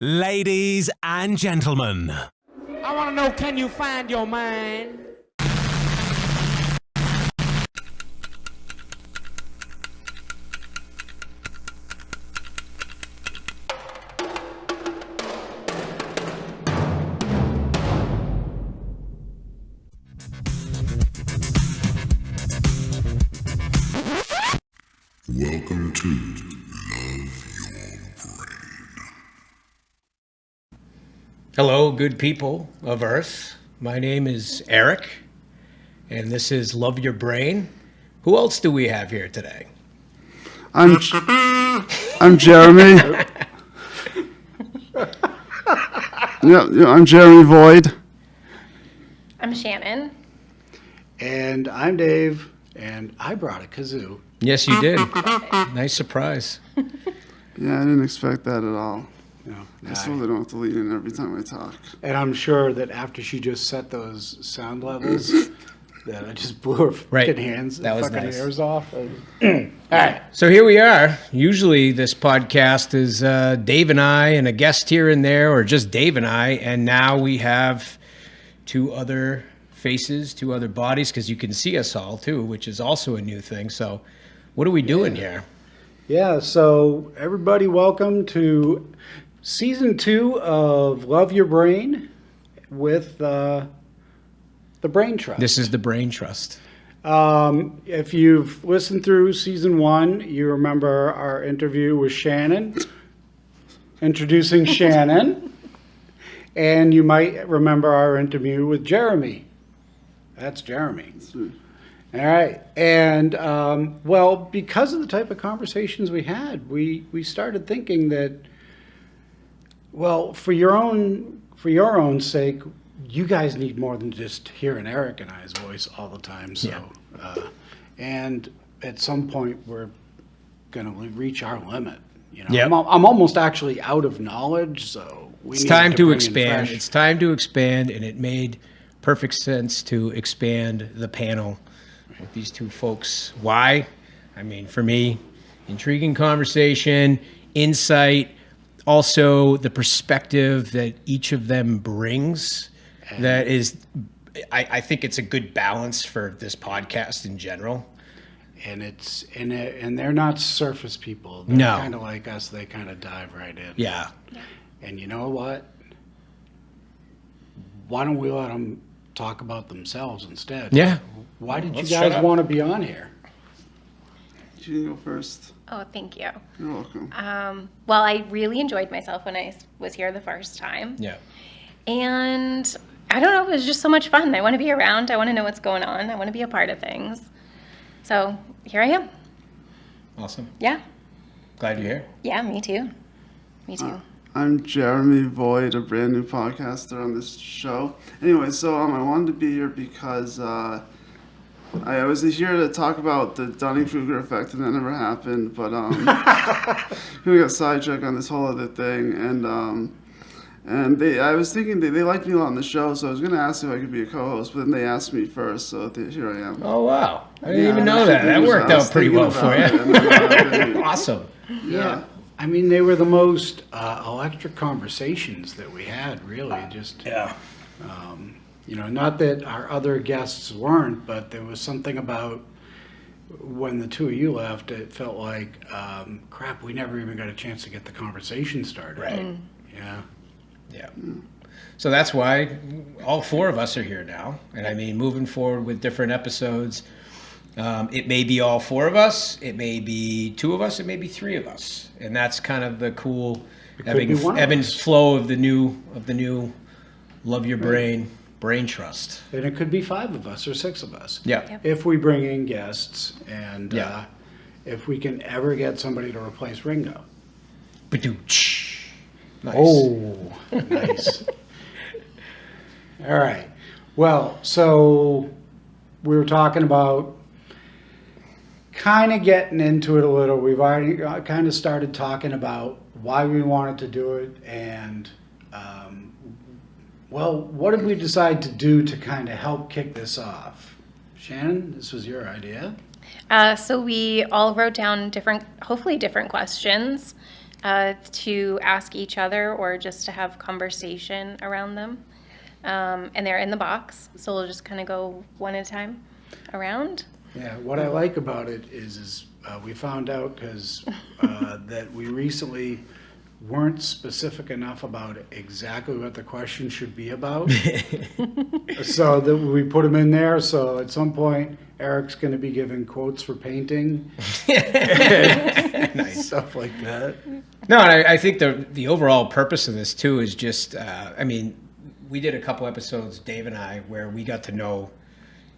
Ladies and gentlemen. I want to know, can you find your mind? Welcome to Love Your Brain. Hello, good people of Earth. My name is Eric, and this is Love Your Brain. Who else do we have here today? I'm Jeremy. I'm Jeremy Void. I'm Shannon. And I'm Dave, and I brought a kazoo. Yes, you did. Nice surprise. Yeah, I didn't expect that at all. No, I still don't have to lean in every time I talk. and I'm sure that after she just set those sound levels, that I just blew her fucking hands, That was fucking nice. ears off. All right. So here we are. Usually this podcast is Dave and I and a guest here and there, or just Dave and I, and now we have two other faces, two other bodies, because you can see us all too, which is also a new thing. So what are we doing here? Yeah, so everybody, welcome to season 2 of Love Your Brain with the Brain Trust. This is the Brain Trust. If you've listened through season 1, you remember our interview with Shannon, introducing Shannon, and you might remember our interview with Jeremy. That's Jeremy. All right. And, well, because of the type of conversations we had, we started thinking that, well, for your own sake, you guys need more than just hearing Eric and I's voice all the time. So, and at some point, we're going to reach our limit. You know, Yep. I'm almost actually out of knowledge, so It's time to bring in expand. fresh. It's time to expand, and it made perfect sense to expand the panel with these two folks. Why? I mean, for me, intriguing conversation, insight, also the perspective that each of them brings. That is, I think it's a good balance for this podcast in general. And and they're not surface people. They're No. kind of like us. They kind of dive right in. Yeah. And you know what? Why don't we let them talk about themselves instead? Yeah. Why did you Let's shut guys up. want to be on here? You can go first. Oh, thank you. You're welcome. Well, I really enjoyed myself when I was here the first time. Yeah. And I don't know, it was just so much fun. I want to be around. I want to know what's going on. I want to be a part of things. So here I am. Awesome. Yeah. Glad you're here. Yeah, me too. Me too. I'm Jeremy Void, a brand new podcaster on this show. Anyway, so I wanted to be here because I was here to talk about the Dunning-Kruger effect, and that never happened. But we got sidetracked on this whole other thing, and I was thinking they liked me a lot on the show, so I was going to ask if I could be a co-host, but then they asked me first, so here I am. Oh, wow. I didn't even Yeah, know that. That worked I was out pretty thinking well for about you. it, and then, Awesome. Yeah. I mean, they were the most electric conversations that we had, really. Just, Yeah. you know, not that our other guests weren't, but there was something about when the two of you left, it felt like, crap, we never even got a chance to get the conversation started. Right. Yeah. Yeah. So that's why all four of us are here now. And I mean, moving forward with different episodes, it may be all four of us, it may be two of us, it may be three of us. And that's kind of the cool ebb be one of and us. flow of the new Love Your Brain Trust. And it could be 5 of us or 6 of us. Yeah. Yep. If we bring in guests and Yeah. if we can ever get somebody to replace Ringo. Ba-doo-ch. Nice. Oh, nice. All right. Well, so we were talking about kind of getting into it a little. We've already kind of started talking about why we wanted to do it and, well, what did we decide to do to kind of help kick this off? Shannon, this was your idea. So we all wrote down hopefully different questions to ask each other or just to have conversation around them. And they're in the box, so we'll just kind of go one at a time around. Yeah, what I like about it is we found out because that we recently weren't specific enough about exactly what the question should be about. So that we put them in there. So at some point, Eric's going to be giving quotes for painting. Nice. Stuff like that. No, and I think the overall purpose of this too is just, I mean, we did a couple episodes, Dave and I, where we got to know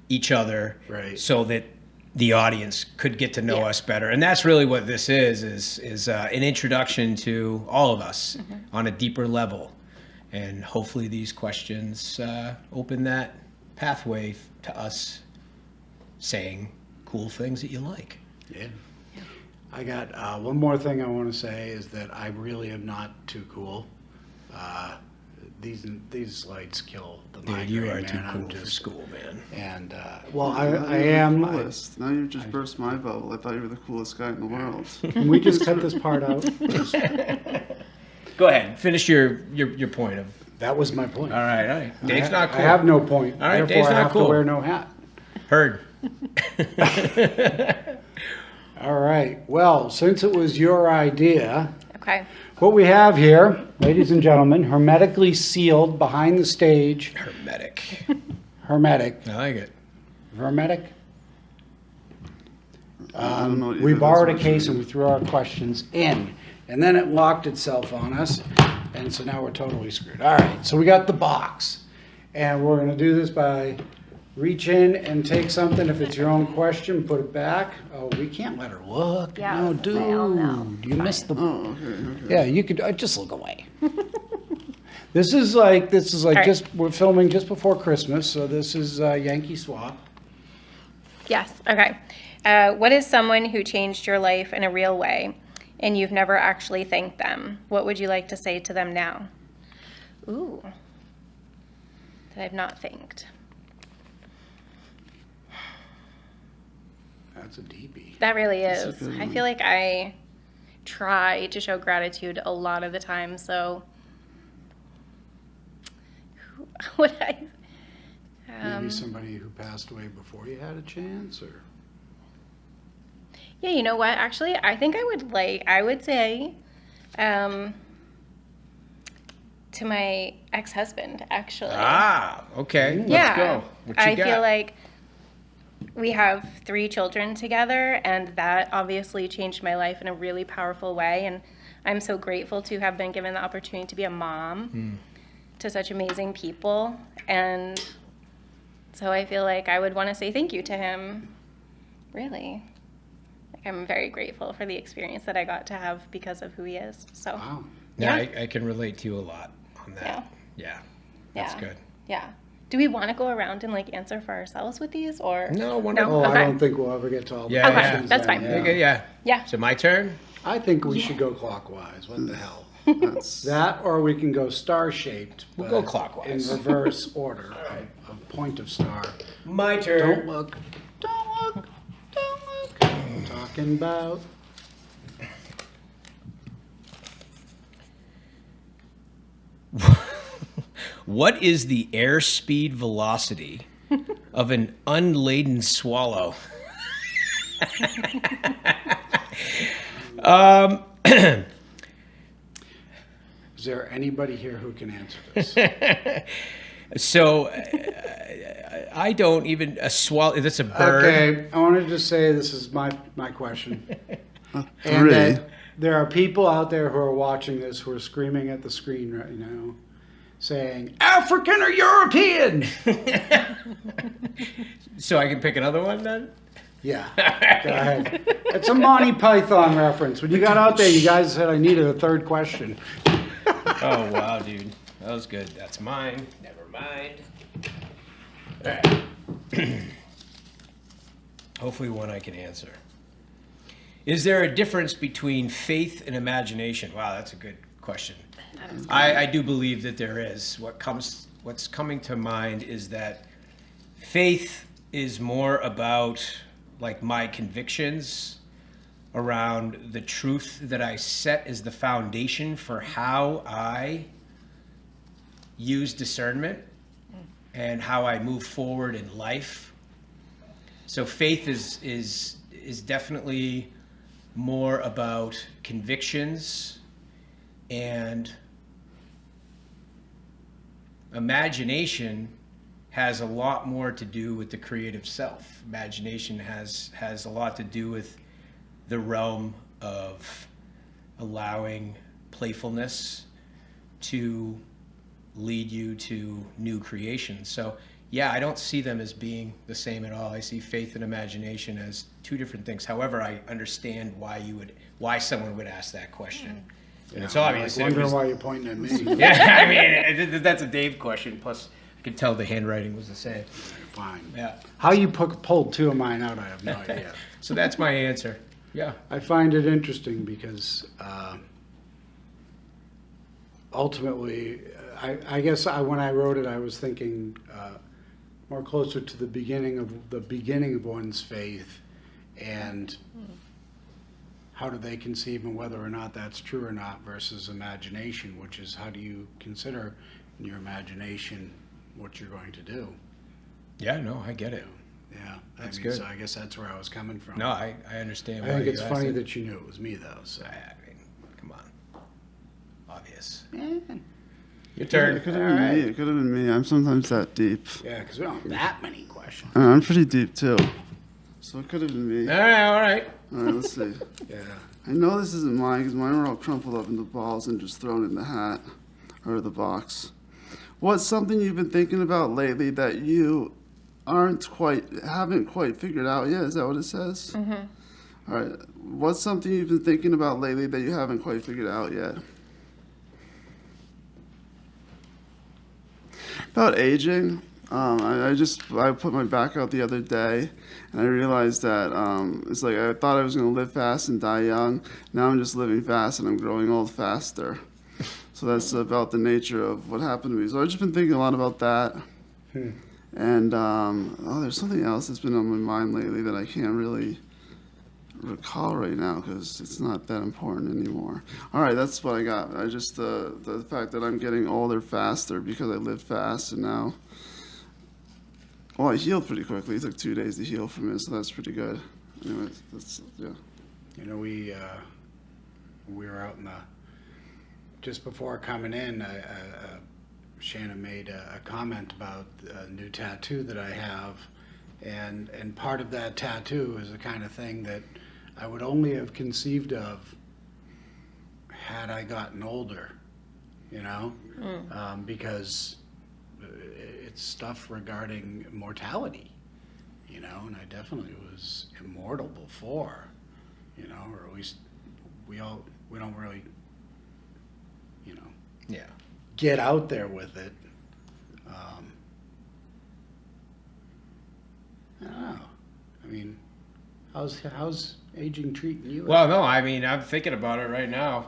each other, Right. so that the audience could get to know us better. And that's really what this is an introduction to all of us on a deeper level. And hopefully these questions open that pathway to us saying cool things that you like. Yeah. I got one more thing I want to say is that I really am not too cool. These lights kill the migraine, Dude, you are man. too I'm cool for just, school, man. and I You're the am. coolest. Now you just burst my bubble. I thought you were the coolest guy in the world. Can we just cut this part out? Go ahead, finish your point of. That was my point. All right. Dave's not cool. I have no point. All right, Therefore, Dave's I not have cool. to wear no hat. Heard. All right. Well, since it was your idea, Okay. what we have here, ladies and gentlemen, hermetically sealed behind the stage. Hermetic. Hermetic. I like it. Hermetic. I don't know what We either borrowed a of those case words and we threw our questions in, and then it locked itself on us, and so now we're totally screwed. All right, so we got the box, and we're gonna do this by reach in and take something. If it's your own question, put it back. Oh, we can't let her look. Yeah, No, well, no, dude, you missed the. Oh, okay. Yeah, you could just look away. This is like right. just we're filming just before Christmas, so this is Yankee Swap. Yes. Okay. What is someone who changed your life in a real way and you've never actually thanked them? What would you like to say to them now? Ooh. That I've not thanked. That's a deepie. That really That's a is. good I one. feel like I try to show gratitude a lot of the time. So, who would I? Maybe somebody who passed away before you had a chance, or Yeah, you know what? Actually, I think I would say, to my ex-husband, actually. Ah, okay. Yeah. Let's go. What you I got? feel like we have 3 children together, and that obviously changed my life in a really powerful way. And I'm so grateful to have been given the opportunity to be a mom to such amazing people. And so I feel like I would want to say thank you to him, really. Like, I'm very grateful for the experience that I got to have because of who he is. So, wow. Yeah, Yeah. I can relate to you a lot on that. Yeah. That's yeah. good. Yeah. Do we want to go around and like answer for ourselves with these, or No, one No? Oh, Okay. I don't think we'll ever get to all the Yeah, Okay, questions. that's then, fine. yeah. Okay, yeah. Yeah. So my turn? I think we should go clockwise. What the hell? That's That, or we can go star-shaped. We'll but go clockwise. In reverse order of point of star. My Don't turn. look. Don't look. Don't look. I'm talking about. What is the airspeed velocity of an unladen swallow? Is there anybody here who can answer this? So I don't even a swallow. That's a bird. Okay, I wanted to say this is my question. And 3. that there are people out there who are watching this who are screaming at the screen right now, saying, African or European? So I can pick another one then. Yeah, go ahead. It's a Monty Python reference. When you got out there, you guys said I needed a third question. Oh wow, dude, that was good. That's mine. Never mind. All right. Hopefully, one I can answer. Is there a difference between faith and imagination? Wow, that's a good question. I do believe that there is. What's coming to mind is that faith is more about like my convictions around the truth that I set as the foundation for how I use discernment and how I move forward in life. So faith is definitely more about convictions, and imagination has a lot more to do with the creative self. Imagination has a lot to do with the realm of allowing playfulness to lead you to new creations. So yeah, I don't see them as being the same at all. I see faith and imagination as two different things. However, I understand why someone would ask that question. And it's obvious. I'm wondering why you're pointing at me. Yeah, I mean, that's a Dave question. Plus, I could tell the handwriting was the same. Fine. Yeah. How you pulled two of mine out, I have no idea. So that's my answer. Yeah. I find it interesting because ultimately, I guess when I wrote it, I was thinking more closer to the beginning of one's faith, and how do they conceive and whether or not that's true or not, versus imagination, which is how do you consider in your imagination what you're going to do. Yeah, no, I get it. Yeah, That's good. So I guess that's where I was coming from. No, I understand. I think it's funny that you knew it was me, though. So I mean, come on. Obvious. yeah, Your turn. It could have been me. It could have been me. I'm sometimes that deep. because we don't have that many questions. I'm pretty deep too. So it could have been me. All right. All right, let's see. Yeah. I know this isn't mine because mine were all crumpled up into balls and just thrown in the hat or the box. What's something you've been thinking about lately that you haven't quite figured out yet? Is that what it says? Mm-hmm. All right. What's something you've been thinking about lately that you haven't quite figured out yet? About aging. I put my back out the other day, and I realized that it's like I thought I was going to live fast and die young. Now I'm just living fast and I'm growing old faster. So that's about the nature of what happened to me. So I've just been thinking a lot about that. And there's something else that's been on my mind lately that I can't really recall right now because it's not that important anymore. All right, that's what I got. I just the fact that I'm getting older faster because I lived fast, and now. Well, I healed pretty quickly. It took 2 days to heal from it, so that's pretty good. Anyway, yeah. You know, we were out just before coming in, Shannon made a comment about a new tattoo that I have, and part of that tattoo is the kind of thing that I would only have conceived of had I gotten older, because it's stuff regarding mortality, and I definitely was immortal before, or at least we don't really, Yeah. get out there with it. I don't know. I mean, how's aging treating you? Well, no, I mean, I'm thinking about it right now.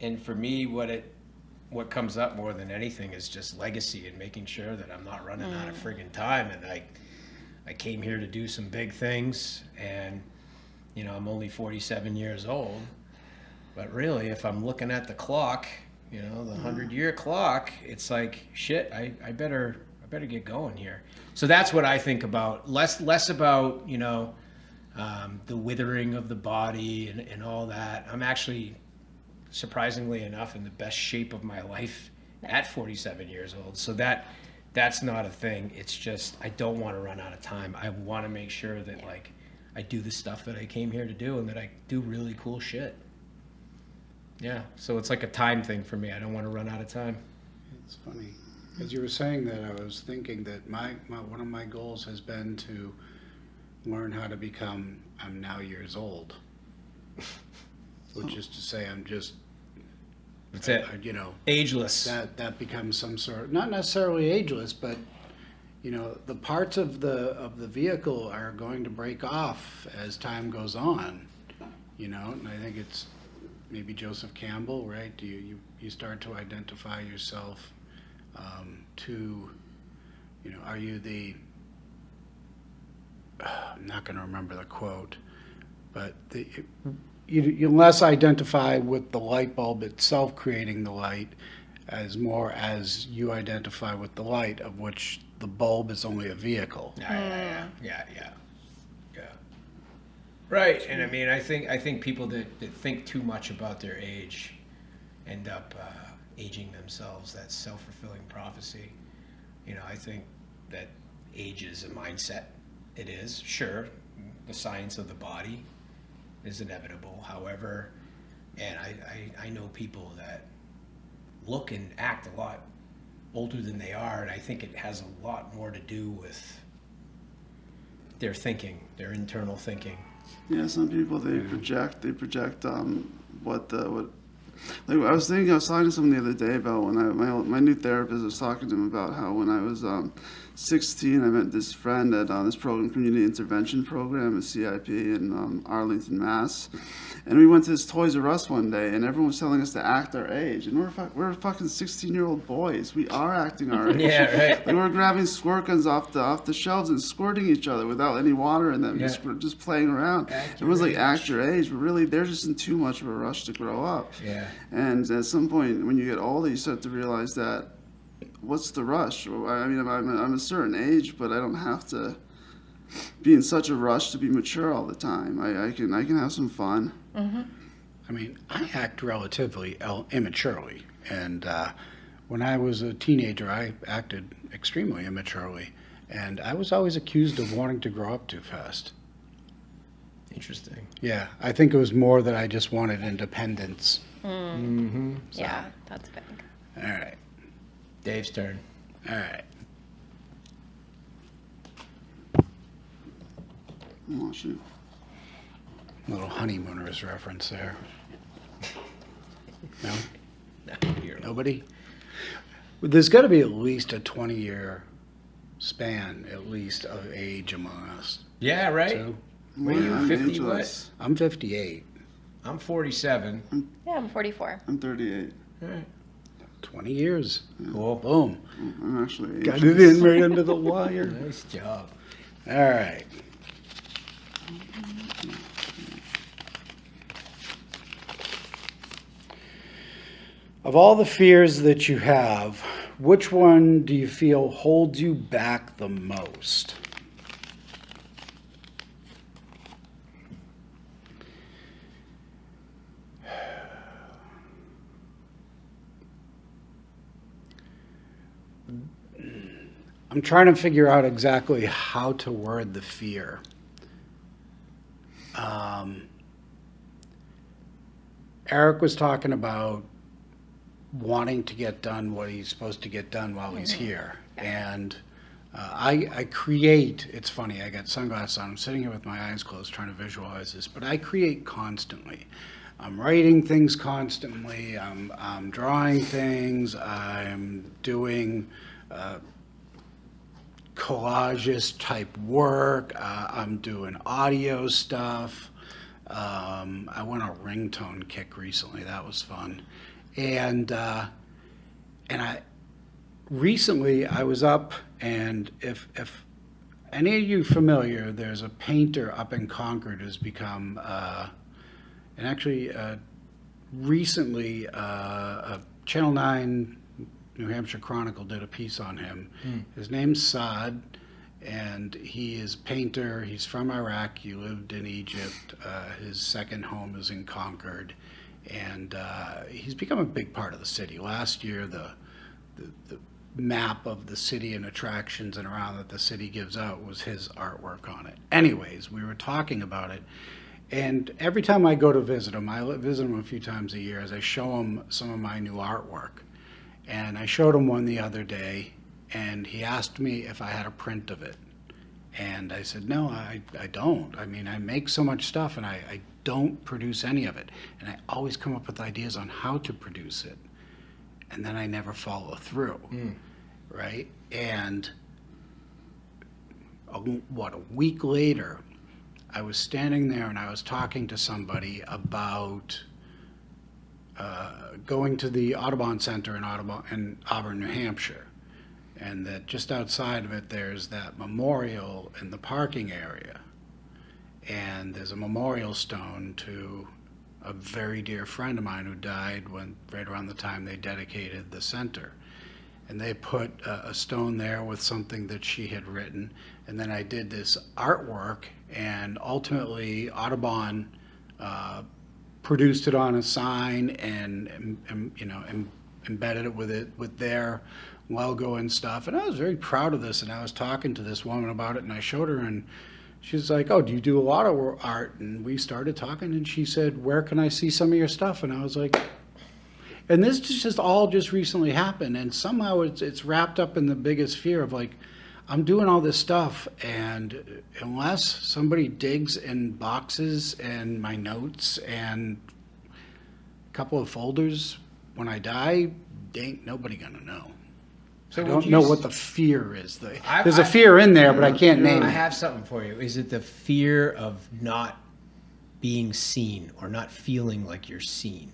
And for me, what comes up more than anything is just legacy and making sure that I'm not running out of friggin' time. And I came here to do some big things, and, I'm only 47 years old. But really, if I'm looking at the clock, the 100-year clock, it's like, shit, I better get going here. So that's what I think about. Less about, the withering of the body and all that. I'm actually, surprisingly enough, in the best shape of my life at 47 years old. So that's not a thing. It's just, I don't want to run out of time. I want to make sure that I do the stuff that I came here to do, and that I do really cool shit. Yeah, so it's like a time thing for me. I don't want to run out of time. It's funny. As you were saying that, I was thinking that my one of my goals has been to learn how to become I'm now years old. Which is to say I'm just That's it. Ageless. That becomes some sort, not necessarily ageless, but the parts of the vehicle are going to break off as time goes on. And I think it's maybe Joseph Campbell, right? You start to identify yourself are you the I'm not going to remember the quote, But you less identify with the light bulb itself creating the light as more as you identify with the light, of which the bulb is only a vehicle. Yeah. Right, and I mean, I think people that think too much about their age end up aging themselves. That's self-fulfilling prophecy. You know, I think that age is a mindset. It is, sure, the science of the body is inevitable. However, and I know people that look and act a lot older than they are, and I think it has a lot more to do with their thinking, their internal thinking. Yeah, some people they project what like I was talking to someone the other day about when my new therapist was talking to him about how when I was 16 I met this friend at this program, community intervention program, a CIP in Arlington, Mass. And we went to this Toys R Us one day, and everyone was telling us to act our age. And we're fucking 16-year-old boys. We are acting our age. Yeah, right. Like we're grabbing squirt guns off the shelves and squirting each other without any water in them. Yeah. Just playing around. Everyone's like, act your age. But really, they're just in too much of a rush to grow up. Yeah. And at some point, when you get older, you start to realize that, what's the rush? I mean, I'm a certain age, but I don't have to be in such a rush to be mature all the time. I can have some fun. Mm-hmm. I mean, I act relatively immaturely, and when I was a teenager, I acted extremely immaturely, and I was always accused of wanting to grow up too fast. Interesting. Yeah, I think it was more that I just wanted independence. Mm-hmm. Yeah, that's big. All right, Dave's turn. all right. Oh, shoot. Little honeymooners reference there. No? Nobody? There's got to be at least a 20-year span, at least, of age among us. Yeah, right. So, What are you, I'm 50 ageless. I'm 58. I'm 47. Yeah, I'm 44. I'm 38. All right. 20 years. Cool. Boom. I'm actually Got ageless. it in right under the wire. Nice job. All right. Of all the fears that you have, which one do you feel holds you back the most? I'm trying to figure out exactly how to word the fear. Eric was talking about wanting to get done what he's supposed to get done while he's here. And I create, it's funny, I got sunglasses on, I'm sitting here with my eyes closed trying to visualize this, but I create constantly. I'm writing things constantly, I'm drawing things, I'm doing collages type work, I'm doing audio stuff. I went on a ringtone kick recently, that was fun. And I recently I was up, and if any of you familiar, there's a painter up in Concord who's become and actually recently Channel 9 New Hampshire Chronicle did a piece on him. His name's Saad, and he is a painter. He's from Iraq. He lived in Egypt. His second home is in Concord. And he's become a big part of the city. Last year, the map of the city and attractions and around that the city gives out was his artwork on it. Anyways, we were talking about it, and every time I go to visit him, I visit him a few times a year, as I show him some of my new artwork. And I showed him one the other day, and he asked me if I had a print of it. And I said, no, I don't. I mean, I make so much stuff, and I don't produce any of it. And I always come up with ideas on how to produce it. And then I never follow through, right? And a week later, I was standing there and I was talking to somebody about going to the Audubon Center in Auburn, New Hampshire. And that just outside of it, there's that memorial in the parking area. and there's a memorial stone to a very dear friend of mine who died right around the time they dedicated the center. And they put a stone there with something that she had written. And then I did this artwork, and ultimately Audubon produced it on a sign and embedded it with their logo and stuff. And I was very proud of this. And I was talking to this woman about it, and I showed her, and she's like, "Oh, do you do a lot of art?" And we started talking, and she said, "Where can I see some of your stuff?" And I was like, and this just all recently happened, and somehow it's wrapped up in the biggest fear of like, I'm doing all this stuff, and unless somebody digs in boxes and my notes and a couple of folders when I die, ain't nobody gonna know. So I don't know what the fear is. There's a fear in there, but I can't name it. I have something for you. Is it the fear of not being seen or not feeling like you're seen?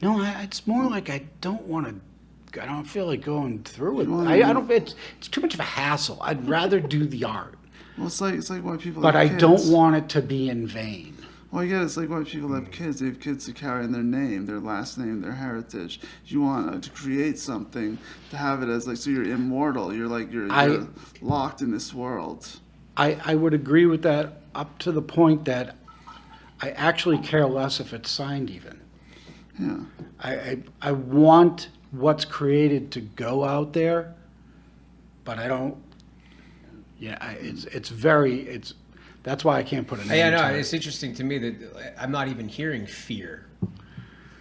No, it's more like I don't feel like going through it. I don't. It's too much of a hassle. I'd rather do the art. Well, it's like why people. But have I kids. don't want it to be in vain. Well, yeah, it's like why people have kids. They have kids to carry in their name, their last name, their heritage. You want to create something to have it as like, so you're immortal. You're locked in this world. I would agree with that up to the point that I actually care less if it's signed even. Yeah. I want what's created to go out there, but I don't. Yeah, that's why I can't put a name. Yeah, no, to it. it's interesting to me that I'm not even hearing fear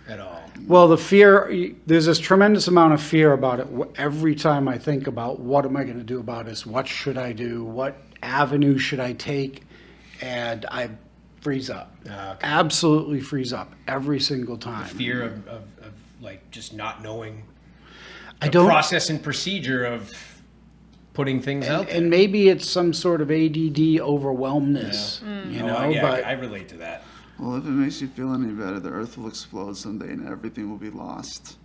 at all. Well, the fear, there's this tremendous amount of fear about it. Every time I think about what am I going to do about this, what should I do, what avenue should I take, and I freeze up. Okay. Absolutely freeze up every single time. The fear of like just not knowing the process and procedure of putting things out there. And maybe it's some sort of ADD overwhelmness, you know. Yeah, but I relate to that. Well, if it makes you feel any better, the Earth will explode someday and everything will be lost.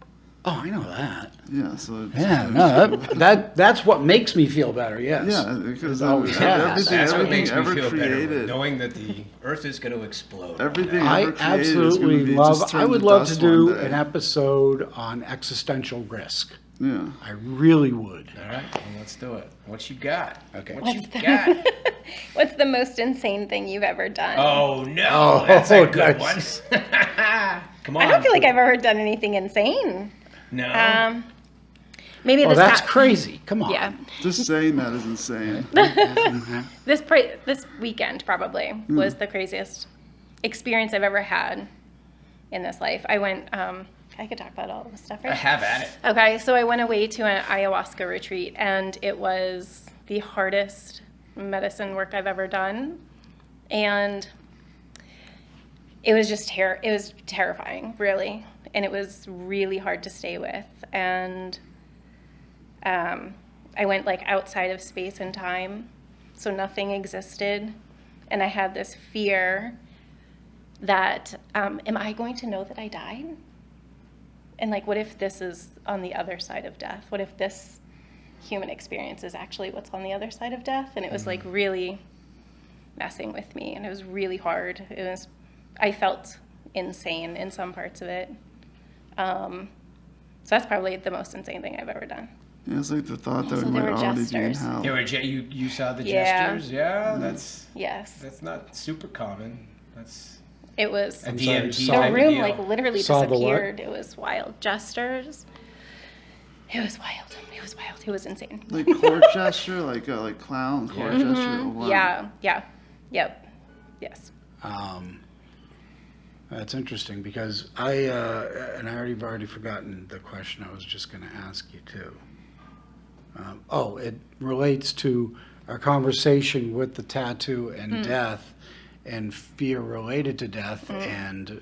oh, I know that. Yeah. So. Yeah, no, that's what makes me feel better. Yes. Yeah, because always has. That's what everything makes me ever feel better, created. knowing that the Earth is going to explode. Everything I ever created is absolutely gonna be love. just I turned would to love to dust do one day. an episode on existential risk. Yeah. I really would. All right, well, let's do it. What you got? Okay. What you got? What's the most insane thing you've ever done? Oh no, that's a good one. nice. Come on. I don't feel like I've ever done anything insane. No. Maybe Oh, this that's pa- crazy. Come on. Yeah. Just saying that is insane. This weekend probably was the craziest experience I've ever had in this life. I went, I could talk about all this stuff, right? I have at it. Okay, so I went away to an ayahuasca retreat, and it was the hardest medicine work I've ever done. And it was just it was terrifying, really. And it was really hard to stay with. And I went like outside of space and time, so nothing existed. And I had this fear that, am I going to know that I died? And like, what if this is on the other side of death? What if this human experience is actually what's on the other side of death? And it was like really messing with me, and it was really hard. I felt insane in some parts of it. So that's probably the most insane thing I've ever done. Yeah, it's like the thought that Also, we there might were already be in jesters. hell. You saw the Yeah. gestures? Yeah, that's Yes, not super common. That's it was. a I'm DMT sorry, The type of room deal. like literally Saw the what? disappeared. It was wild. Jesters. It was wild. It was wild. It was insane. Like court gesture, like clown court gesture. Oh, wow. Yeah. Yep. Yes. That's interesting because and I've already forgotten the question I was just going to ask you too. It relates to our conversation with the tattoo and death and fear related to death, and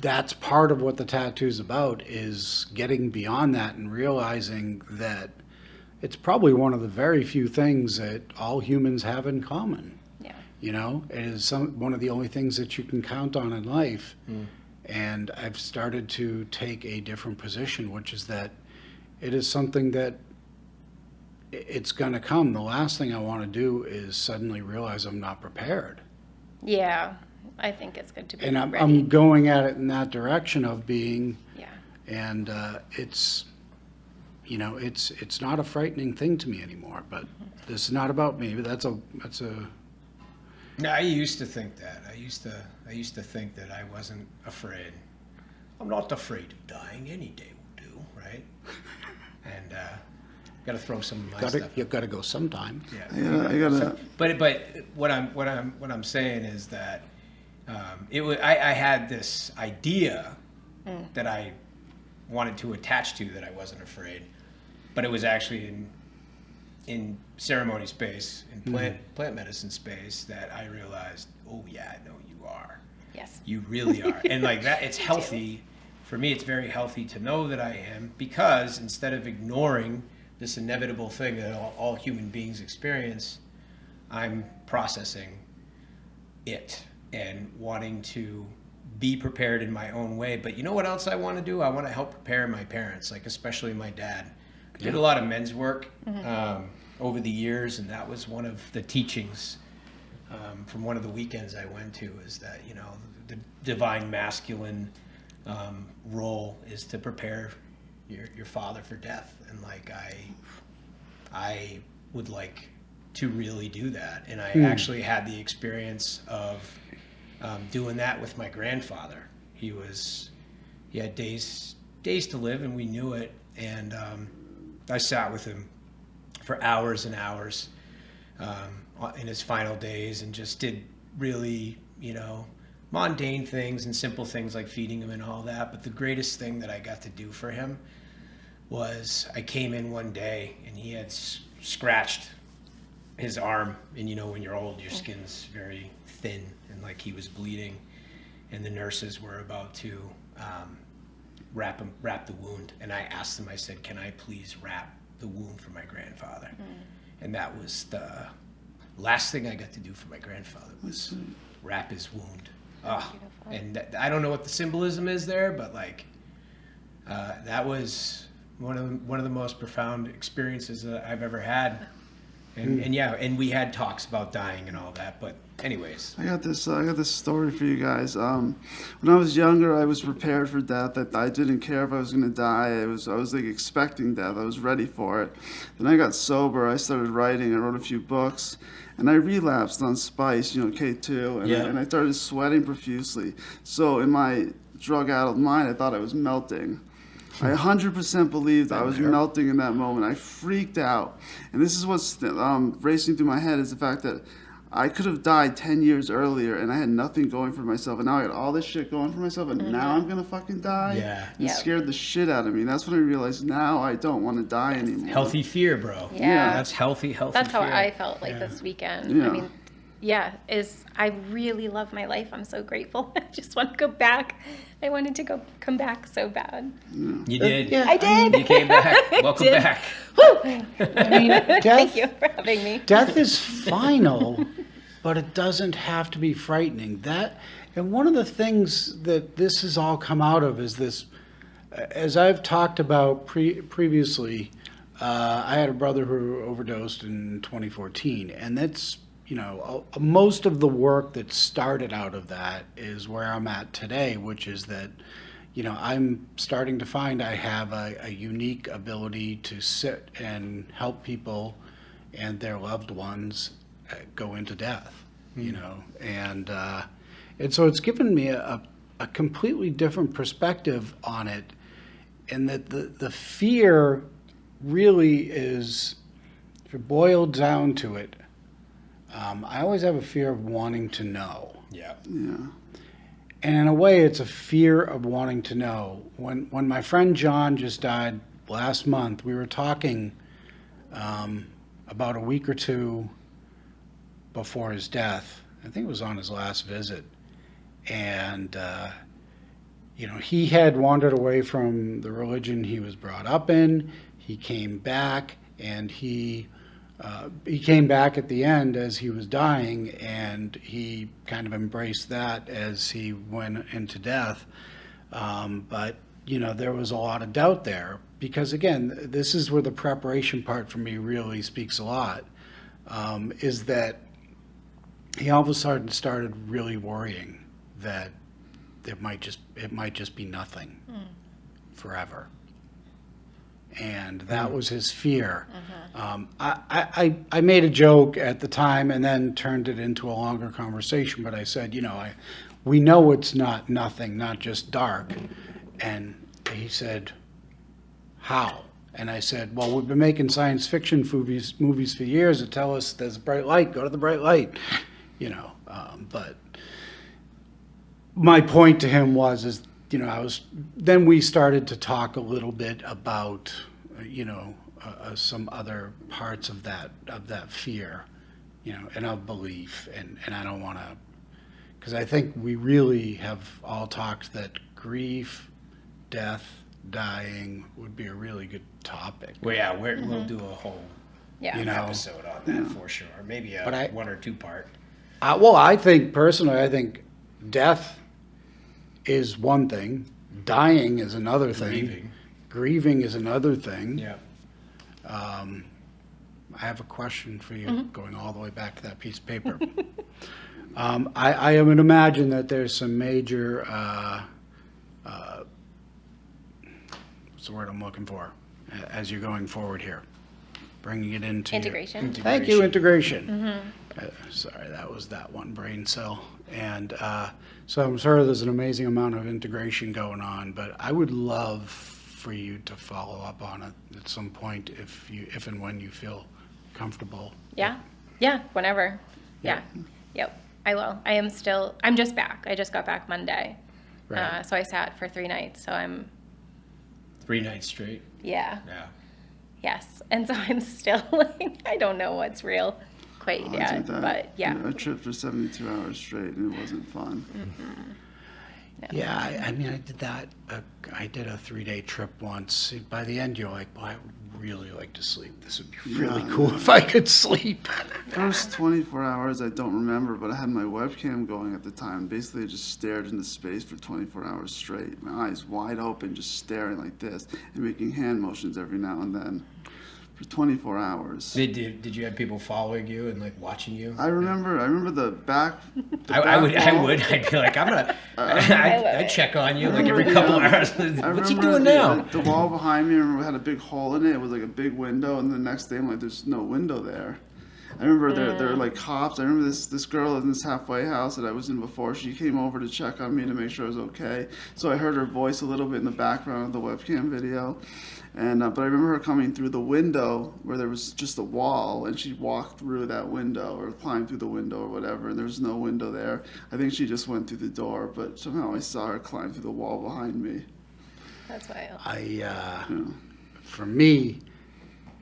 that's part of what the tattoo's about, is getting beyond that and realizing that it's probably one of the very few things that all humans have in common. Yeah. You know, it is one of the only things that you can count on in life. And I've started to take a different position, which is that it is something that it's going to come. The last thing I want to do is suddenly realize I'm not prepared. Yeah, I think it's good to be And I'm ready. going at it in that direction of being, Yeah. and it's, you know, it's not a frightening thing to me anymore. But this is not about me. But that's a No, I used to think that. I used to think that I wasn't afraid. I'm not afraid of dying. Any day will do, right? And got to throw some of my stuff. you got to go sometime. Yeah. I gotta. But what I'm saying is that I had this idea that I wanted to attach to, that I wasn't afraid, but it was actually in ceremony space, in plant medicine space, that I realized, oh yeah, no, you are. Yes. You really are. And like that, it's healthy. For me, it's very healthy to know that I am, because instead of ignoring this inevitable thing that all human beings experience, I'm processing it and wanting to be prepared in my own way. But you know what else I want to do? I want to help prepare my parents, like especially my dad. I did a lot of men's work over the years, and that was one of the teachings from one of the weekends I went to, is that, you know, the divine masculine role is to prepare your father for death. And like I would like to really do that. And I actually had the experience of doing that with my grandfather. He had days to live, and we knew it. And I sat with him for hours and hours in his final days, and just did really, you know, mundane things and simple things like feeding him and all that. But the greatest thing that I got to do for him was, I came in one day and he had scratched his arm, and you know, when you're old, your skin's very thin, and like he was bleeding, and the nurses were about to wrap the wound. And I asked them, I said, can I please wrap the wound for my grandfather? And that was the last thing I got to do for my grandfather, was wrap his wound. And I don't know what the symbolism is there, but like that was one of the most profound experiences that I've ever had. And yeah, and we had talks about dying and all that. But anyways, I got this story for you guys. When I was younger, I was prepared for death. I didn't care if I was gonna die. I was like expecting death. I was ready for it. Then I got sober. I started writing. I wrote a few books, and I relapsed on spice, you know, K2, and I started sweating profusely. So in my drug-addled mind, I thought I was melting. I 100% believed I was melting in that moment. I freaked out. And this is what's racing through my head, is the fact that I could have died 10 years earlier, and I had nothing going for myself. And now I got all this shit going for myself, and now I'm going to fucking die? Yeah. It scared the shit out of me. And that's when I realized, now I don't want to die anymore. healthy fear, bro. Yeah. That's healthy That's how fear. I felt like this weekend. Yeah. I mean, I really love my life. I'm so grateful. I just want to go back. I wanted to come back so bad. You did. I did. You came back. Welcome did. back. I mean, Thank you for having me. death is final, but it doesn't have to be frightening. And one of the things that this has all come out of is this, as I've talked about previously, I had a brother who overdosed in 2014, and that's, you know, most of the work that started out of that is where I'm at today, which is that, you know, I'm starting to find I have a unique ability to sit and help people and their loved ones go into death, you know, and so it's given me a completely different perspective on it, and that the fear really is, if you boil down to it, I always have a fear of wanting to know. Yeah. Yeah. And in a way, it's a fear of wanting to know. When my friend John just died last month, we were talking about a week or two before his death. I think it was on his last visit. And, you know, he had wandered away from the religion he was brought up in. He came back, and he came back at the end as he was dying, and he kind of embraced that as he went into death. But there was a lot of doubt there because, again, this is where the preparation part for me really speaks a lot, is that he all of a sudden started really worrying that it might just be nothing forever. And that was his fear. I made a joke at the time and then turned it into a longer conversation, but I said, we know it's not nothing, not just dark. And he said, how? And I said, well, we've been making science fiction movies for years that tell us there's a bright light, go to the bright light, but my point to him was, then we started to talk a little bit about, some other parts of that fear, and of belief. And I don't want to, because I think we really have all talked that grief, death, dying would be a really good topic. Well, yeah, we'll do a whole episode on that for sure. Maybe a 1 or 2 part. I think personally, death is one thing, dying is another thing, grieving is another thing. Yeah. I have a question for you, going all the way back to that piece of paper. I would imagine that there's some major, what's the word I'm looking for, as you're going forward here, bringing it into Integration. Thank you, integration. Sorry, that was that one brain cell. And so I'm sure there's an amazing amount of integration going on, but I would love for you to follow up on it at some point if and when you feel comfortable. Yeah, whenever. Yeah. Yep, I will. I'm just back. I just got back Monday. Right. So I sat for 3 nights, so I'm... 3 nights straight? Yeah. Yeah. Yes, and so I'm still like, I don't know what's real quite I yet, did that. but yeah. I tripped for 72 hours straight and it wasn't fun. No. Yeah, I mean, I did that. I did a 3-day trip once. By the end, you're like, well, I would really like to sleep. This would be really cool if I could sleep. First 24 hours, I don't remember, but I had my webcam going at the time. Basically, I just stared into space for 24 hours straight. My eyes wide open, just staring like this and making hand motions every now and then for 24 hours. Did you have people following you and like watching you? I remember the back. I would. I'd be like, I'd check on you like every couple hours. What's he doing now? The wall behind me, I remember, had a big hole in it. It was like a big window, and the next day I'm like, there's no window there. I remember there were like cops. I remember this girl in this halfway house that I was in before. She came over to check on me to make sure I was okay. So I heard her voice a little bit in the background of the webcam video. And but I remember her coming through the window where there was just a wall, and she walked through that window or climbed through the window or whatever, and there was no window there. I think she just went through the door, but somehow I saw her climb through the wall behind me. That's wild. For me,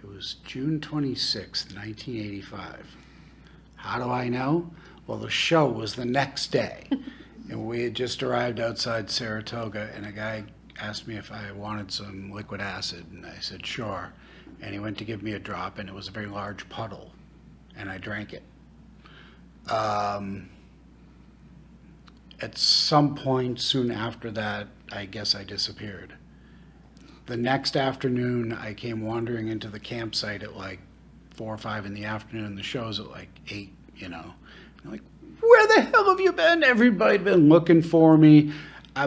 it was June 26th, 1985. How do I know? Well, the show was the next day, and we had just arrived outside Saratoga, and a guy asked me if I wanted some liquid acid, and I said sure, and he went to give me a drop, and it was a very large puddle, and I drank it. At some point soon after that, I guess I disappeared. The next afternoon, I came wandering into the campsite at like 4 or 5 in the afternoon. The show's at like 8, I'm like, where the hell have you been? Everybody'd been looking for me.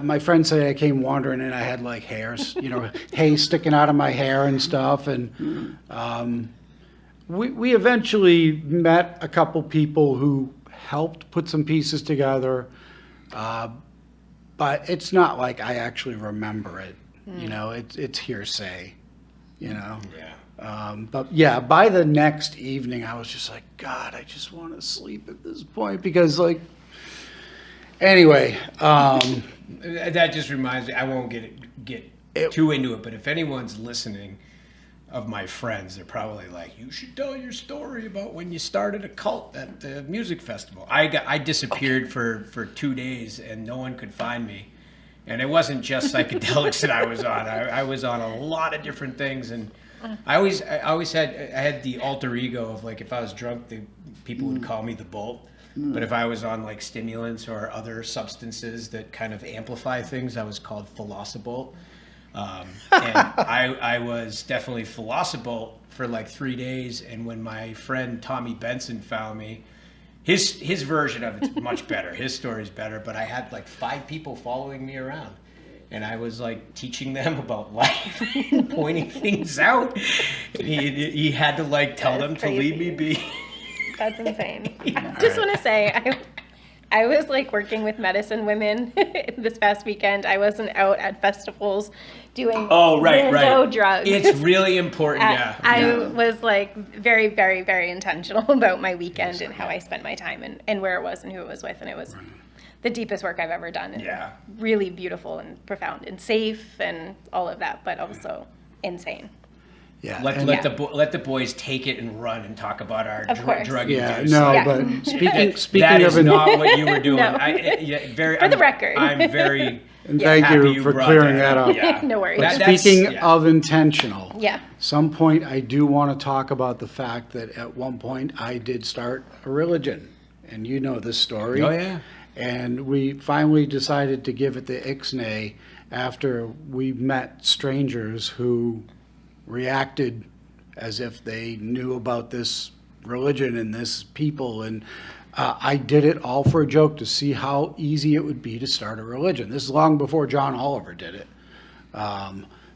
My friend said I came wandering and I had like hairs, hay sticking out of my hair and stuff. And we eventually met a couple people who helped put some pieces together. But it's not like I actually remember it. It's hearsay, Yeah. But yeah, by the next evening, I was just like, God, I just want to sleep at this point because anyway, that just reminds me. I won't get too into it, but if anyone's listening of my friends, they're probably like, "You should tell your story about when you started a cult at the music festival." I disappeared for 2 days and no one could find me, and it wasn't just psychedelics that I was on. I was on a lot of different things, and I always had the alter ego of like if I was drunk, people would call me the Bolt. But if I was on like stimulants or other substances that kind of amplify things, I was called Philosophobolt. And I was definitely philosophical for like 3 days. And when my friend Tommy Benson found me, his version of it's much better. His story's better, but I had like 5 people following me around. And I was like teaching them about life and pointing things out. And he had to like tell them to leave me be. That's insane. Just want to say, I was like working with medicine women this past weekend. I wasn't out at festivals doing rando drugs. It's really important, I was like very, very, very intentional about my weekend and how I spent my time and where it was and who it was with. And it was the deepest work I've ever done. And really beautiful and profound and safe and all of that, but also insane. Yeah. Let the boys take it and run and talk about our drug use. But speaking that of is not what you were doing. No. For the record. I'm very and thank happy you for brought clearing that that up. No worries. But speaking of intentional, Yeah. some point I do want to talk about the fact that at one point I did start a religion, and you know this story. Oh yeah. And we finally decided to give it the ixnay after we met strangers who reacted as if they knew about this religion and this people. And I did it all for a joke to see how easy it would be to start a religion. This is long before John Oliver did it.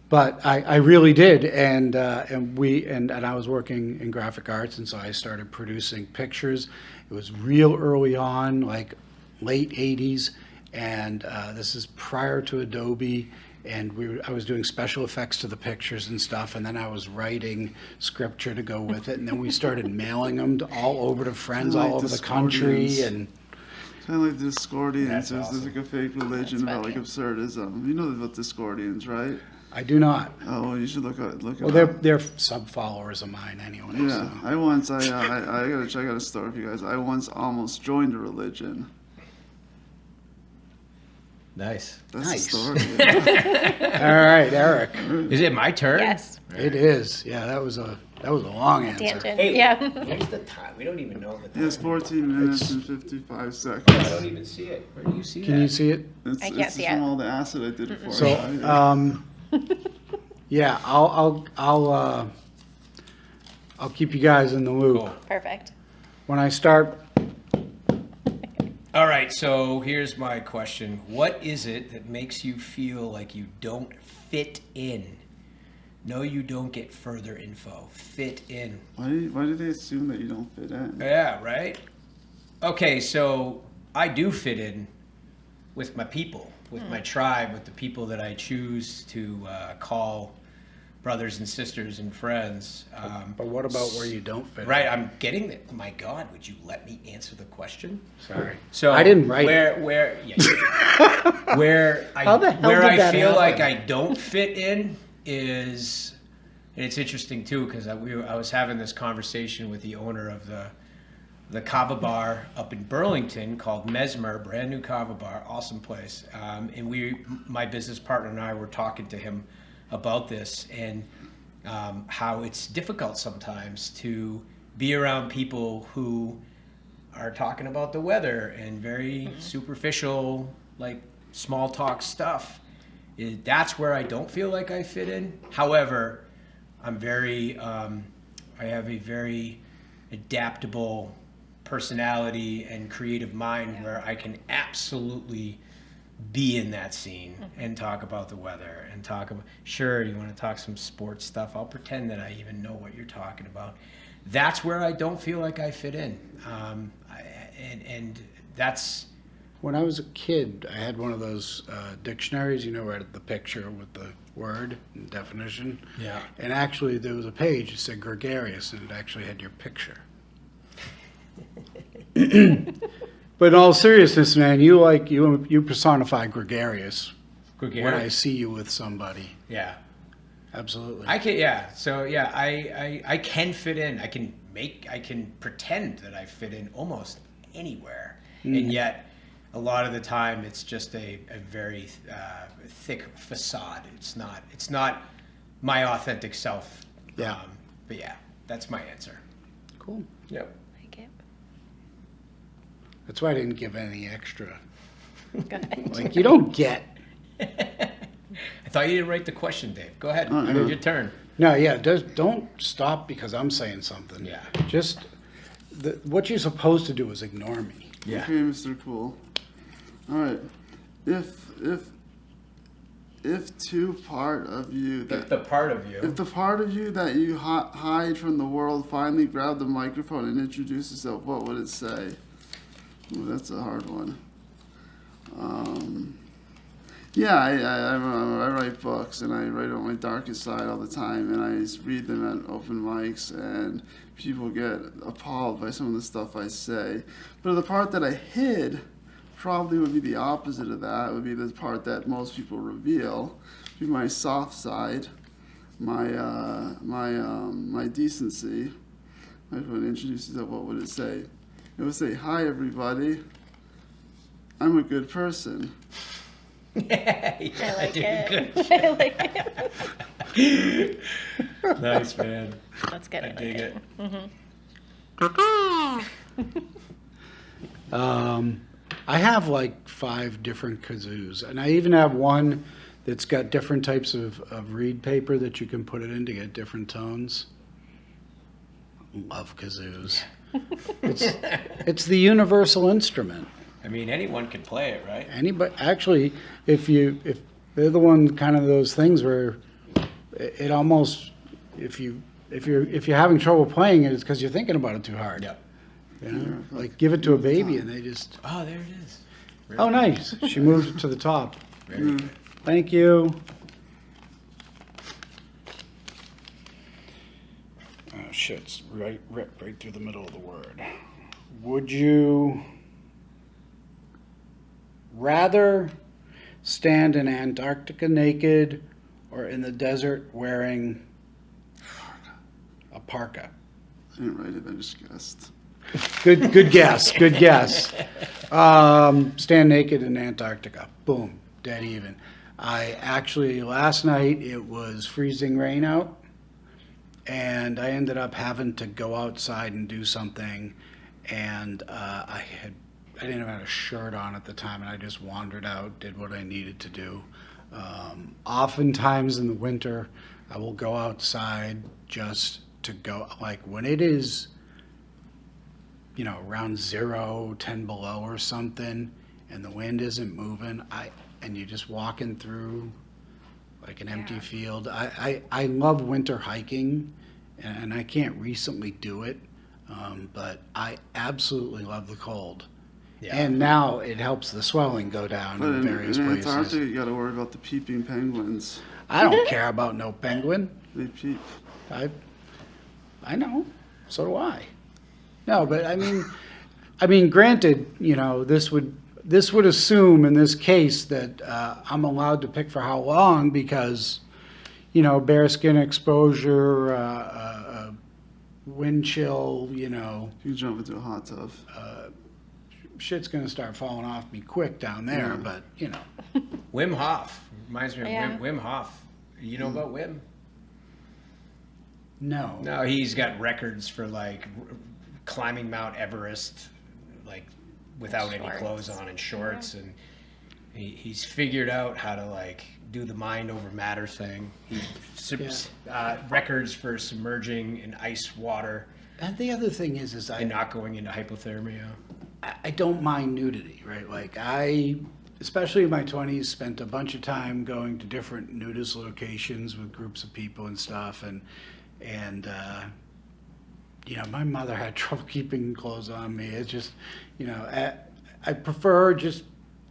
But I really did, and I was working in graphic arts, and so I started producing pictures. It was real early on, like late 80s, and this is prior to Adobe, and I was doing special effects to the pictures and stuff, and then I was writing scripture to go with it, and then we started mailing them all over to friends all over the country, and kind of like the Discordians. That's There's awesome. like a fake religion about like absurdism. You know about Discordians, right? I do not. Oh, well, you should look it Well, up. they're sub-followers of mine anyway. Yeah, So. I gotta check out a story for you guys. I once almost joined a religion. Nice. That's Nice. the story. Yeah. All right, Eric. Is it my turn? Yes. It is. Yeah, that was a long answer. Tangent. Hey, Yeah. Where's the time? We don't even know the time. It's 14 minutes and 55 I seconds. don't even see it. Where do you see Can that? you see it? It's, I can't it's see from it. all the acid I did before. I So, started. yeah, I'll keep you guys in the loop. Cool. Perfect. When I start, All right, so here's my question. What is it that makes you feel like you don't fit in? No, you don't get further info. Fit in. Why do they assume that you don't fit in? Yeah, right? Okay, so I do fit in with my people, with my tribe, with the people that I choose to call brothers and sisters and friends. but what about where you don't fit Right, in? I'm getting it. My God, would you let me answer the question? Sorry. So I didn't write where, it. Where, yeah, where I, How the hell where did I that feel happen? like I don't fit in is, and it's interesting too because I was having this conversation with the owner of the kava bar up in Burlington called Mesmer, brand new kava bar, awesome place. And my business partner and I were talking to him about this and how it's difficult sometimes to be around people who are talking about the weather and very superficial, like small talk stuff. That's where I don't feel like I fit in. However, I'm very, I have a very adaptable personality and creative mind where I can absolutely be in that scene and talk about the weather and talk about, sure, you want to talk some sports stuff, I'll pretend that I even know what you're talking about. That's where I don't feel like I fit in. And that's, When I was a kid, I had one of those dictionaries, where the picture with the word and definition. yeah. And actually, there was a page that said gregarious, and it actually had your picture. But in all seriousness, man, you personify gregarious when I see you with somebody. Yeah. Absolutely. I can, yeah. So yeah, I can fit in. I can pretend that I fit in almost anywhere, and yet a lot of the time it's just a very thick facade. It's not my authentic self. Yeah. But yeah, that's my answer. Cool. Yep. Like it. That's why I didn't give any extra. Good. Like, you don't get. I thought you didn't write the question, Dave. Go ahead. no. Your turn. No, yeah, don't stop because I'm saying something. Yeah. Just what you're supposed to do is ignore me. Yeah. Okay, Mr. Cool. All right. If two part of you that The part of you. if the part of you that you hide from the world finally grabbed the microphone and introduced itself, what would it say? Ooh, that's a hard one. Yeah, I write books and I write on my darkest side all the time, and I just read them at open mics, and people get appalled by some of the stuff I say. But the part that I hid probably would be the opposite of that. It would be the part that most people reveal, be my soft side, my decency. If it would introduce itself, what would it say? It would say, "Hi, everybody. I'm a good person." I like it. I like it. Nice, man. That's good. I dig it. I have like 5 different kazoos, and I even have one that's got different types of reed paper that you can put it in to get different tones. Love kazoos. It's the universal instrument. I mean, anyone can play it, right? Anybody, actually, if they're the one kind of those things where it almost, if you're having trouble playing it, it's because you're thinking about it too hard. Yeah. You know, like give it to a baby and they just. Oh, there it is. Oh, nice. She moved it to the top. Very good. Thank you. Oh shit! It's ripped right through the middle of the word. Would you rather stand in Antarctica naked or in the desert wearing a parka? I didn't write it, I just guessed. Good guess. Good guess. Stand naked in Antarctica. Boom. Dead even. I actually, last night, it was freezing rain out, and I ended up having to go outside and do something, and I didn't have a shirt on at the time, and I just wandered out, did what I needed to do. Oftentimes in the winter, I will go outside just to go, like when it is, around 0, 10 below or something, and the wind isn't moving, and you're just walking through like an empty field. I love winter hiking, and I can't recently do it, but I absolutely love the cold. Yeah. And now it helps the swelling go down But in in various places. Antarctica, you got to worry about the peeping penguins. I don't care about no penguin. They peep. I know. So do I. No, but I mean, granted, this would assume in this case that I'm allowed to pick for how long because, bare skin exposure, wind chill, You can jump into a hot tub. shit's gonna start falling off me quick down there. But Wim Hof reminds me of Yeah. Wim Hof. You know about Wim? no. No, he's got records for like climbing Mount Everest, like without any Shorts. clothes on and shorts, and he's figured out how to like do the mind over matter thing. Records for submerging in ice water And the other thing is and not going into hypothermia. I don't mind nudity, right? Like especially in my 20s, spent a bunch of time going to different nudist locations with groups of people and stuff, and my mother had trouble keeping clothes on me. It's just, I prefer just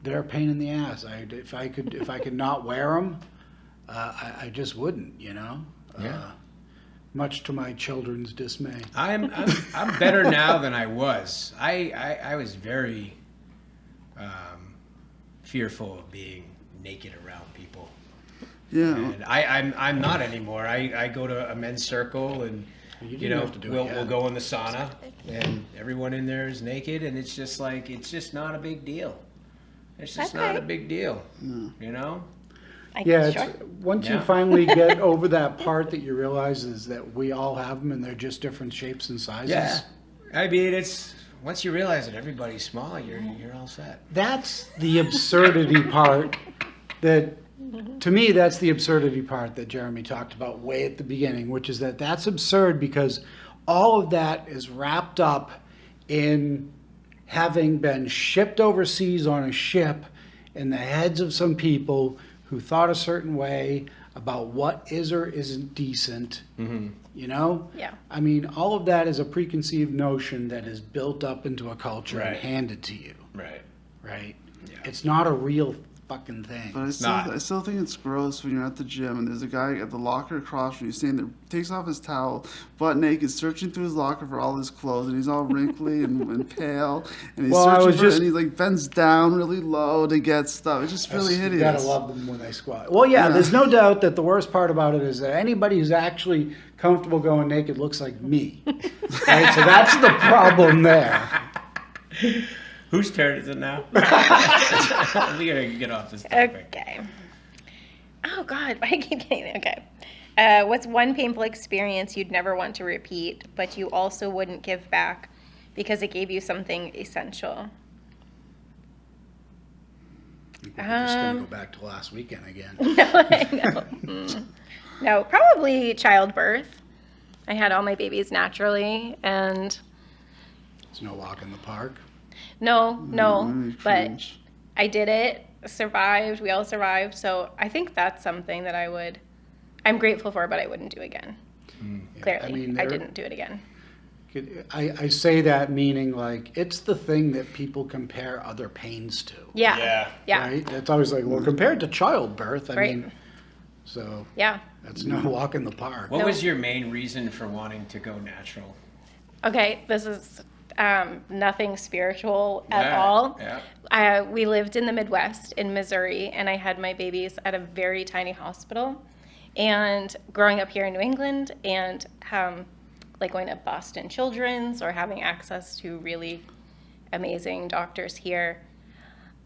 they're a pain in the ass. If I could not wear them, I just wouldn't, Yeah. Much to my children's dismay. I'm better now than I was. I was very fearful of being naked around people. Yeah. And I'm not anymore. I go to a men's circle and didn't have to do it we'll yet. go in the sauna and everyone in there is naked and it's just not a big deal. It's just not a Okay. big deal. You know? Yeah, Sure. once you Yeah. finally get over that part that you realize is that we all have them and they're just different shapes and sizes. Yeah. I mean, it's once you realize that everybody's small, you're all set. That's the absurdity part that, to me, that's the absurdity part that Jeremy talked about way at the beginning, which is that that's absurd because all of that is wrapped up in having been shipped overseas on a ship in the heads of some people who thought a certain way about what is or isn't decent. You know? Yeah. I mean, all of that is a preconceived notion that is built up into a culture and Right. handed to you. Right. Right? Yeah. It's not a real fucking thing. But not. I still think it's gross when you're at the gym and there's a guy at the locker across from you standing there, takes off his towel, butt naked, searching through his locker for all his clothes, and he's all wrinkly and pale, and he's Well, I searching was for just- and he like bends down really low to get stuff. It's just really You hideous. gotta love them when they squat. Well, yeah, there's no doubt that the worst part about it is that anybody who's actually comfortable going naked looks like me. Right? So that's the problem there. Whose turn is it now? We gotta get off this topic. Okay. Oh God, why I keep getting okay. What's one painful experience you'd never want to repeat, but you also wouldn't give back because it gave you something essential? We're just gonna go back to last weekend again. No, probably childbirth. I had all my babies naturally, and There's no walk in the park. no, but Cringe. I did it, survived, we all survived, so I think that's something that I'm grateful for, but I wouldn't do again. Clearly, I mean, I there- didn't do it again. I say that meaning like it's the thing that people compare other pains to. Yeah. Right? That's always like, well, compared to childbirth, I Right. mean, so Yeah. that's no walk in the park. What No. was your main reason for wanting to go natural? Okay, this is nothing spiritual at Yeah, all. yeah. We lived in the Midwest in Missouri, and I had my babies at a very tiny hospital. And growing up here in New England, and like going to Boston Children's or having access to really amazing doctors here,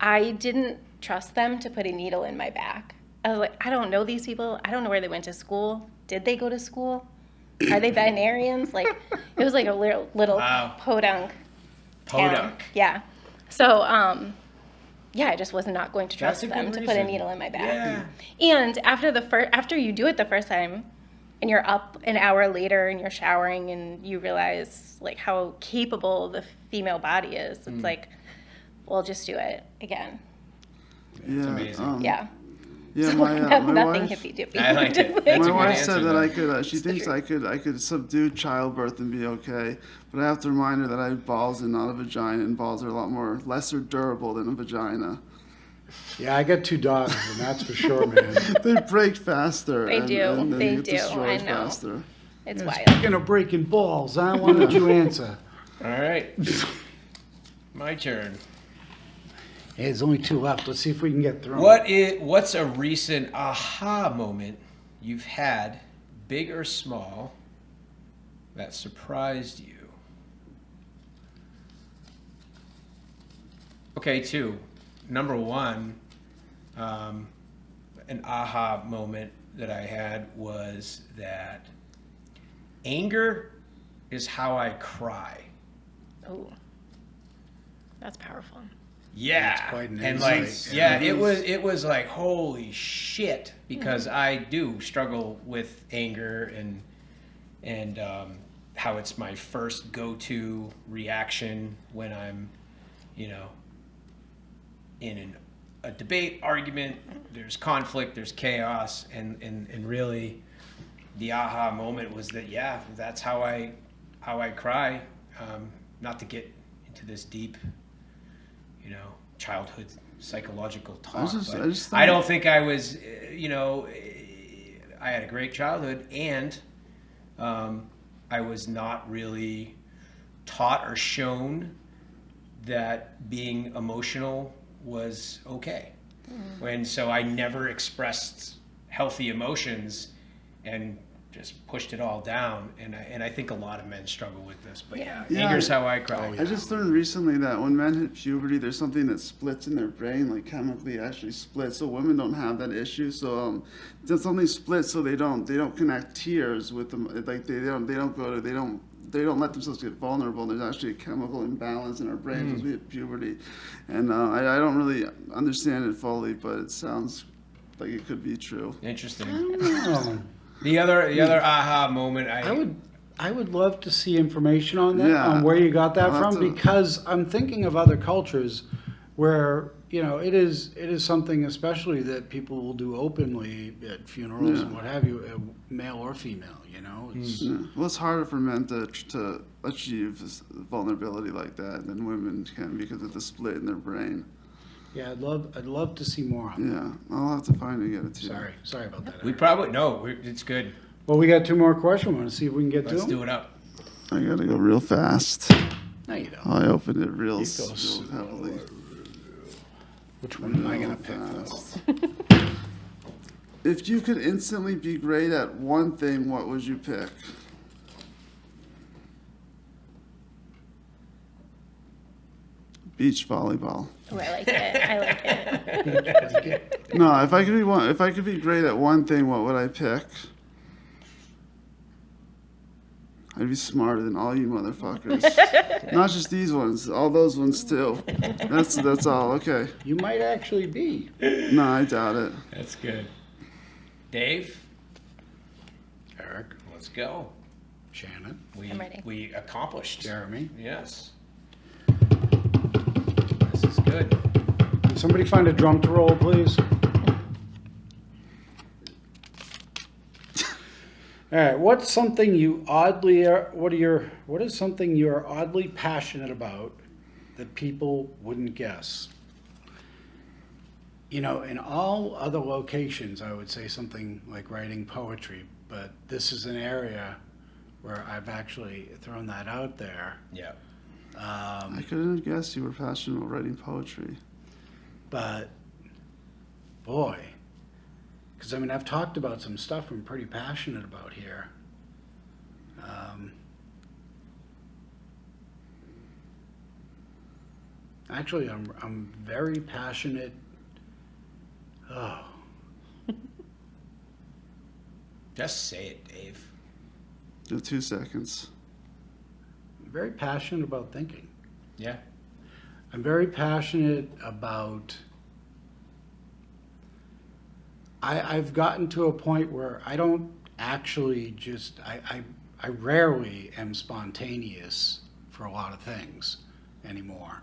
I didn't trust them to put a needle in my back. I was like, I don't know these people. I don't know where they went to school. Did they go to school? Are they veterinarians? Like, it was like a little Wow. podunk. Podunk. Yeah. So, yeah, I just was not going to That's trust a them good to put a reason. needle in my back. Yeah. And after you do it the first time, and you're up an hour later and you're showering and you realize like how capable the female body is, it's like, well, just do it again. Yeah, amazing. Yeah. Yeah, my Nothing wife. hippy dippy. I liked it. My That's a good wife answer, said that though. I could. She thinks I could subdue childbirth and be okay, but I have to remind her that I have balls and not a vagina, and balls are a lot lesser durable than a vagina. Yeah, I got 2 dogs, and that's for sure, man. They break faster. They and, do. And then They you get do. destroyed I know. Faster. It's Yeah, wild. speaking of breaking balls, why don't you answer? All right. My turn. Hey, there's only 2 left. Let's see if we can get through 'em. What's a recent aha moment you've had, big or small, that surprised you? Okay, 2. Number 1, an aha moment that I had was that anger is how I cry. Ooh, that's powerful. Yeah, That's quite an and like, insight. yeah, it was like holy shit, because I do struggle with anger and how it's my first go-to reaction when I'm, in a debate, argument. There's conflict, there's chaos, and really, the aha moment was that that's how I cry. Not to get into this deep, childhood psychological talk. But I don't think I was, I had a great childhood, and I was not really taught or shown that being emotional was okay. And so I never expressed healthy emotions and just pushed it all down. And I think a lot of men struggle with this. But anger's how I cry. I just learned recently that when men hit puberty, there's something that splits in their brain, like chemically actually splits. So women don't have that issue. So there's something splits, so they don't connect tears with them. Like they don't let themselves get vulnerable. There's actually a chemical imbalance in our brains as we hit puberty, and I don't really understand it fully, but it sounds like it could be true. Interesting. Oh. The other aha moment. I would love to see information on that, Yeah. on where you got that I'll have from, to- because I'm thinking of other cultures where, you know, it is something especially that people will do openly at funerals and what have you, male or female, you know. It's, Yeah. Well, it's harder for men to achieve this vulnerability like that than women can because of the split in their brain. yeah, I'd love to see more on that. Yeah, I'll have to find it and get it to you. Sorry about that. We Eric. probably it's good. Well, we got 2 more questions. Want to see if we can get Let's to them? do it up. I gotta go real fast. No, you don't. I opened it real, You go real heavily. Which one am I going to pick? Fast. If you could instantly be great at one thing, what would you pick? Beach volleyball. Oh, I like it. I like it. No, if I could be great at one thing, what would I pick? I'd be smarter than all you motherfuckers. Not just these ones, all those ones too. That's all. Okay. You might actually be. No, I doubt it. That's good. Dave, Eric, let's go. Shannon, I'm ready. We accomplished. Jeremy. Yes. This is good. Can somebody find a drum to roll, please? All right. What's something you oddly what is something you're oddly passionate about that people wouldn't guess? You know, in all other locations, I would say something like writing poetry, but this is an area where I've actually thrown that out there. Yeah. I couldn't have guessed you were passionate about writing poetry. But boy, because I mean, I've talked about some stuff I'm pretty passionate about here. Actually, I'm very passionate. Oh, Just say it, Dave. In 2 seconds. I'm very passionate about thinking. Yeah. I'm very passionate about. I've gotten to a point where I don't actually just. I rarely am spontaneous for a lot of things anymore.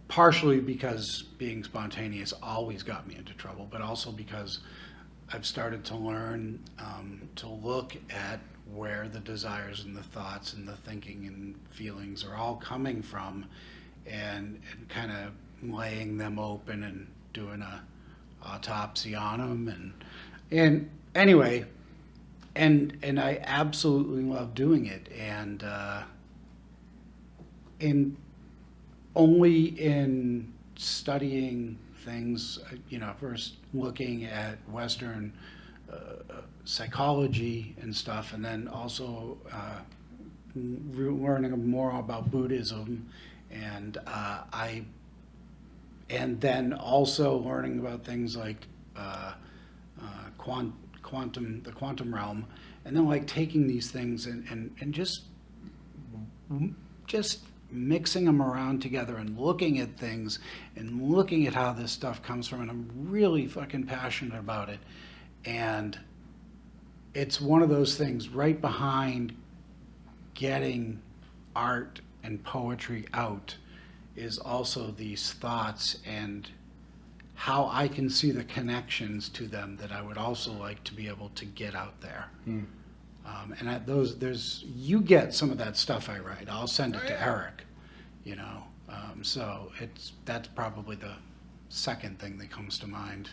Partially because being spontaneous always got me into trouble, but also because I've started to learn to look at where the desires and the thoughts and the thinking and feelings are all coming from, and kind of laying them open and doing a autopsy on them, and anyway, and I absolutely love doing it, and in studying things, you know, first looking at Western psychology and stuff, and then also learning more about Buddhism, and and then also learning about things like the quantum realm, and then like taking these things and just mixing them around together and looking at things and looking at how this stuff comes from, and I'm really fucking passionate about it. And it's one of those things right behind getting art and poetry out is also these thoughts and how I can see the connections to them that I would also like to be able to get out there. And you get some of that stuff I write. I'll send it to Eric, you know. So that's probably the second thing that comes to mind.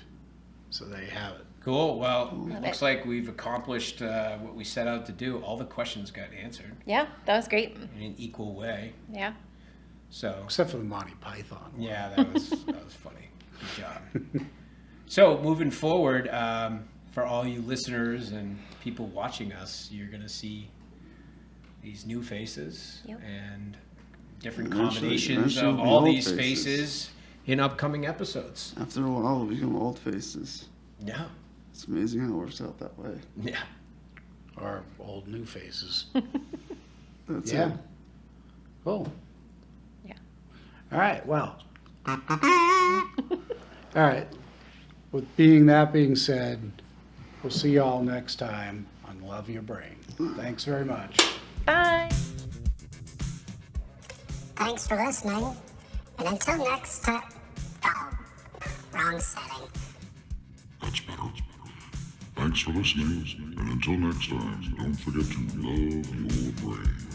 So there you have it. Cool. Well, Love looks it. like we've accomplished what we set out to do. All the questions got answered Yeah, that was great. in an equal way. Yeah. So Except for the Monty Python one. yeah, that was funny. Good job. So moving forward, for all you listeners and people watching us, you're gonna see these new faces Yep. and different Eventually- combinations eventually of we'll be all old these faces. faces in upcoming episodes. After a while, we'll become old faces. Yeah. It's amazing how it works out that way. Yeah. Or old new faces. That's Yeah. it. Cool. Yeah. All right. Well. All right. with that being said, we'll see y'all next time on Love Your Brain. Thanks very much. Bye. Thanks for listening, and until next time. Oh, wrong setting. That's better. Thanks for listening, and until next time, don't forget to love your brain.